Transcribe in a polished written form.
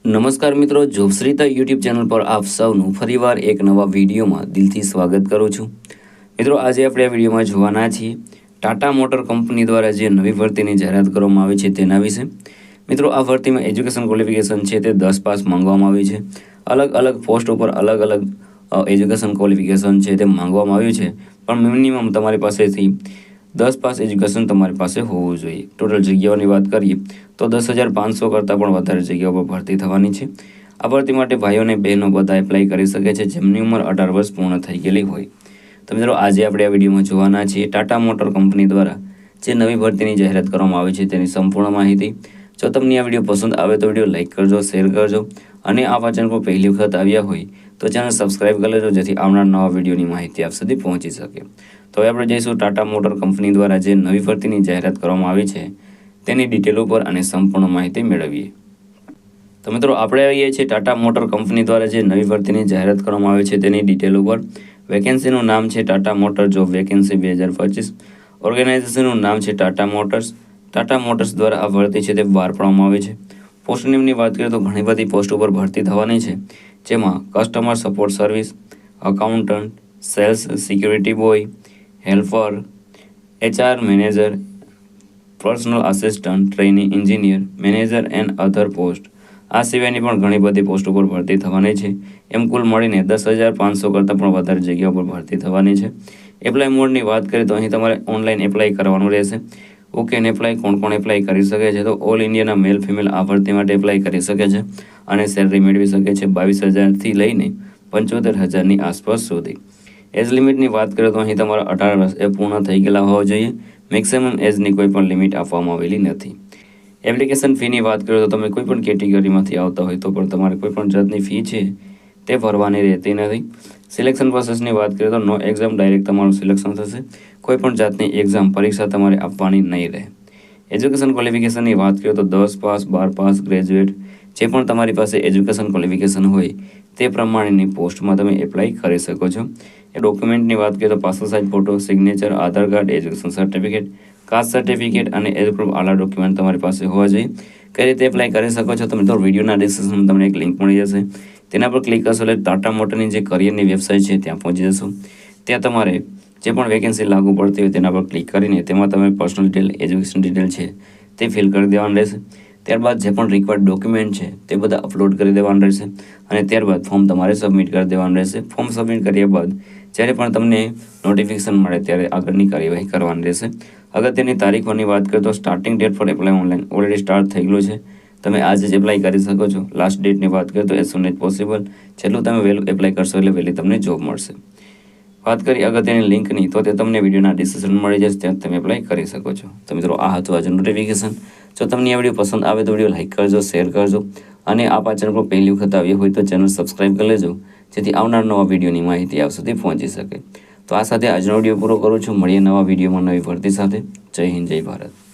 નમસ્કાર મિત્રો, જોબશ્રીતા YouTube channel પર આપ સૌનું ફરીવાર એક નવા વિડીયોમાં દિલથી સ્વાગત કરું છું. મિત્રો, આજે આપણે આ વિડીયોમાં જોવાના છીએ ટાટા મોટર કંપની દ્વારા જે નવી ભરતીની જાહેરાત કરવામાં આવી છે તેના વિશે. મિત્રો, આ ભરતીમાં એજ્યુકેશન ક્વોલિફિકેશન છે તે 10 પાસ માંગવામાં આવી છે. અલગ અલગ પોસ્ટ ઉપર અલગ અલગ એજ્યુકેશન ક્વોલિફિકેશન છે તે માંગવામાં આવ્યું છે, પણ મિનિમમ તમારી પાસેથી 10 પાસ એજ્યુકેશન તમારી પાસે હોવું જોઈએ. ટોટલ જગ્યાઓની વાત કરીએ તો 10,500 કરતાં પણ વધારે જગ્યાઓ પર ભરતી થવાની છે. આ ભરતી માટે ભાઈઓ અને બહેનો બધા એપ્લાય કરી શકે છે જેમની ઉંમર 18 વર્ષ પૂર્ણ થઈ ગયેલી હોય. તો મિત્રો, આજે આપણે આ વિડીયોમાં જોવાના છીએ ટાટા મોટર કંપની દ્વારા જે નવી ભરતીની જાહેરાત કરવામાં આવી છે તેની સંપૂર્ણ માહિતી. જો તમને આ વિડીયો પસંદ આવે તો વિડીયો લાઇક કરજો, શેર કરજો અને આ ચેનલ પર પહેલી વખત આવ્યા હોય તો ચેનલ સબસ્ક્રાઇબ કરી લેજો જેથી આવનાર નવા વિડીયોની માહિતી આપ સુધી પહોંચી શકે. તો હવે આપણે જઈશું ટાટા મોટર કંપની દ્વારા જે નવી ભરતીની જાહેરાત કરવામાં આવી છે તેની ડિટેલ ઉપર અને સંપૂર્ણ માહિતી મેળવીએ. તો મિત્રો, આપણે આવીએ છીએ ટાટા મોટર કંપની દ્વારા જે નવી ભરતીની જાહેરાત કરવામાં આવી છે તેની ડિટેલ ઉપર. વેકેન્સીનું નામ છે ટાટા મોટર જોબ વેકેન્સી 2025. ઓર્ગેનાઇઝેશનનું નામ છે ટાટા મોટર્સ. ટાટા મોટર્સ દ્વારા આ ભરતી છે તે બહાર પાડવામાં આવી છે. પોસ્ટ નેમની વાત કરીએ તો ઘણી બધી પોસ્ટ ઉપર ભરતી થવાની છે, જેમાં customer support service, accountant, sales security boy, helper, HR manager, personal assistant, trainee engineer, manager and other post. આ સિવાયની પણ ઘણી બધી પોસ્ટ ઉપર ભરતી થવાની છે. એમ કુલ મળીને 10,500 કરતાં પણ વધારે જગ્યા પર ભરતી થવાની છે. એપ્લાય મોડની વાત કરીએ તો અહીં તમારે ઓનલાઈન એપ્લાય કરવાનું રહેશે. ઓકે એન એપ્લાય કોણ એપ્લાય કરી શકે છે? તો ઓલ ઇન્ડિયાના મેલ ફિમેલ આ ભરતી માટે એપ્લાય કરી શકે છે અને સેલરી મેળવી શકે છે 22,000થી લઈને 75,000ની આસપાસ સુધી. એજ લિમિટની વાત કરીએ તો અહીં તમારા 18 વર્ષ એ પૂર્ણ થઈ ગયેલા હોવા જોઈએ. મેક્સિમમ એજની કોઈ પણ લિમિટ આપવામાં આવેલી નથી. એપ્લિકેશન ફીની વાત કરીએ તો તમે કોઈ પણ કેટેગરીમાંથી આવતા હોય તો પણ તમારે કોઈ પણ જાતની ફી છે તે ભરવાની રહેતી નથી. સિલેક્શન પ્રોસેસની વાત કરીએ તો નો એક્ઝામ, ડાયરેક્ટ તમારું સિલેક્શન થશે. કોઈ પણ જાતની એક્ઝામ પરીક્ષા તમારે આપવાની નહીં રહે. એજ્યુકેશન ક્વોલિફિકેશનની વાત કરીએ તો 10 પાસ, 12 પાસ, ગ્રેજ્યુએટ જે પણ તમારી પાસે એજ્યુકેશન ક્વોલિફિકેશન હોય તે પ્રમાણેની પોસ્ટમાં તમે એપ્લાય કરી શકો છો. એ ડોક્યુમેન્ટની વાત કરીએ તો passport size photo, signature, Aadhaar card, education certificate, caste certificate અને એજ પ્રૂફ આલા ડોક્યુમેન્ટ તમારી પાસે હોવા જોઈએ. કઈ રીતે એપ્લાય કરી શકો છો? તો મિત્રો, વિડીયોના ડિસ્ક્રિપ્શનમાં તમને એક લિંક મળી જશે. તેના પર ક્લિક કરશો એટલે ટાટા મોટરની જે કરિયરની વેબસાઇટ છે ત્યાં પહોંચી જશો. ત્યાં તમારે જે પણ વેકેન્સી લાગુ પડતી હોય તેના પર ક્લિક કરીને તેમાં તમે પર્સનલ ડિટેલ, એજ્યુકેશન ડિટેલ છે તે ફિલ કરી દેવાનું રહેશે. ત્યારબાદ જે પણ રિક્વાયર્ડ ડોક્યુમેન્ટ છે તે બધા અપલોડ કરી દેવાનું રહેશે અને ત્યારબાદ ફોર્મ તમારે સબમિટ કરી દેવાનું રહેશે. ફોર્મ સબમિટ કર્યા બાદ જ્યારે પણ તમને નોટિફિકેશન મળે ત્યારે આગળની કાર્યવાહી કરવાની રહેશે. અગત્યની તારીખોની વાત કરીએ તો starting date four apply online already start થઈ ગયું છે. તમે આજે જ એપ્લાય કરી શકો છો. લાસ્ટ ડેટની વાત કરીએ તો એઝ સૂન એઝ પોસિબલ. જેટલું તમે વહેલું એપ્લાય કરશો એટલે વહેલી તમને જોબ મળશે. વાત કરી અગત્યની લિંકની તો તે તમને વિડીયોના ડિસ્ક્રિપ્શન મળી જશે, ત્યાં તમે એપ્લાય કરી શકો છો. તો મિત્રો, આ હતું આજે નોટિફિકેશન. જો તમને આ વિડીયો પસંદ આવે તો વિડીયો લાઇક કરજો, શેર કરજો અને આ ચેનલ પર પહેલી વખત આવ્યા હોય તો ચેનલ સબસ્ક્રાઇબ કરી લેજો જેથી આવનાર નવા વિડીયોની માહિતી આપ સુધી પહોંચી શકે. તો આ સાથે આજનો વિડીયો પૂરો કરું છું. મળીએ નવા વિડીયોમાં નવી ભરતી સાથે. જય હિન્દ, જય ભારત.